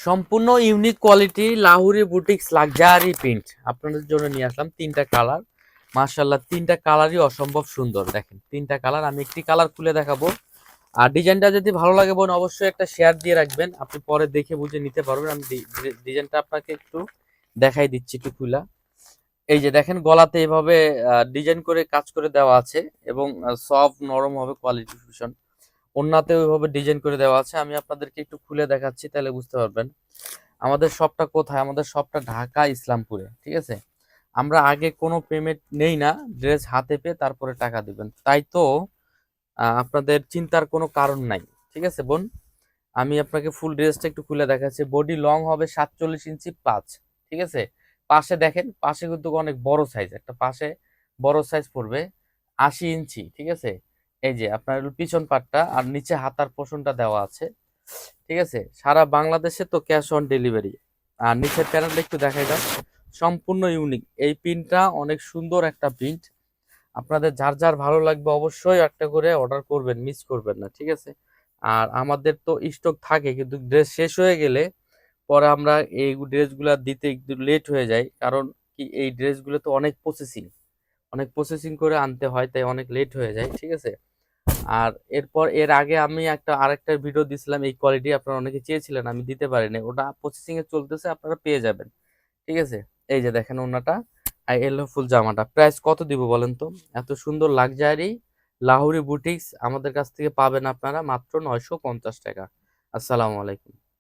সম্পূর্ণ unique quality লাহুরি boutiques luxury print আপনাদের জন্য নিয়ে আসলাম তিনটা কালার। মাশাআল্লাহ, তিনটা কালারই অসম্ভব সুন্দর। দেখেন তিনটা কালার, আমি একটি কালার খুলে দেখাবো। আর ডিজাইনটা যদি ভালো লাগে বোন অবশ্যই একটা শেয়ার দিয়ে রাখবেন, আপনি পরে দেখে বুঝে নিতে পারবেন। আমি ডিজাইনটা আপনাকে একটু দেখাই দিচ্ছি একটু খুলা। এই যে দেখেন গলাতে এভাবে ডিজাইন করে কাজ করে দেওয়া আছে এবং সফট নরম হবে কোয়ালিটি ভীষণ। ওড়নাতেও ওইভাবে ডিজাইন করে দেওয়া আছে। আমি আপনাদেরকে একটু খুলে দেখাচ্ছি তাহলে বুঝতে পারবেন। আমাদের শপটা কোথায়? আমাদের শপটা ঢাকা ইসলামপুরে, ঠিক আছে? আমরা আগে কোনো পেমেন্ট নেই না, ড্রেস হাতে পেয়ে তারপরে টাকা দিবেন। তাই তো আপনাদের চিন্তার কোনো কারণ নাই, ঠিক আছে বোন? আমি আপনাকে ফুল ড্রেসটা একটু খুলে দেখাচ্ছি। বডি লং হবে 47 ইঞ্চি প্লাস, ঠিক আছে? পাশে দেখেন, পাশে কিন্তু অনেক বড় সাইজ, একটা পাশে বড় সাইজ পড়বে 80 ইঞ্চি, ঠিক আছে? এই যে আপনার পিছন পাটটা আর নিচে হাতার পোষণটা দেওয়া আছে, ঠিক আছে? সারা বাংলাদেশে তো ক্যাশ অন ডেলিভারি। আর নিচের প্যানেলটা একটু দেখাই দাও, সম্পূর্ণ ইউনিক। এই প্রিন্টটা অনেক সুন্দর একটা প্রিন্ট। আপনাদের যার যার ভালো লাগবে অবশ্যই একটা করে অর্ডার করবেন, মিস করবেন না, ঠিক আছে? আর আমাদের তো স্টক থাকে, কিন্তু ড্রেস শেষ হয়ে গেলে পরে আমরা এই ড্রেসগুলা দিতে একটু লেট হয়ে যায়। কারণ কি, এই ড্রেসগুলো তো অনেক প্রসেসিং করে আনতে হয়, তাই অনেক লেট হয়ে যায়, ঠিক আছে? আর এর আগে আমি আরেকটা ভিডিও দিছিলাম, এই কোয়ালিটি আপনারা অনেকে চেয়েছিলেন, আমি দিতে পারিনি। ওটা প্রসেসিং এ চলতেছে, আপনারা পেয়ে যাবেন, ঠিক আছে? এই যে দেখেন ওনাটা আর এলো ফুল জামাটা। প্রাইস কত দিব বলেন তো? এত সুন্দর লাক্সারি লাহুরি বুটিক্স আমাদের কাছ থেকে পাবেন আপনারা মাত্র 950 টাকা। আসসালামু আলাইকুম।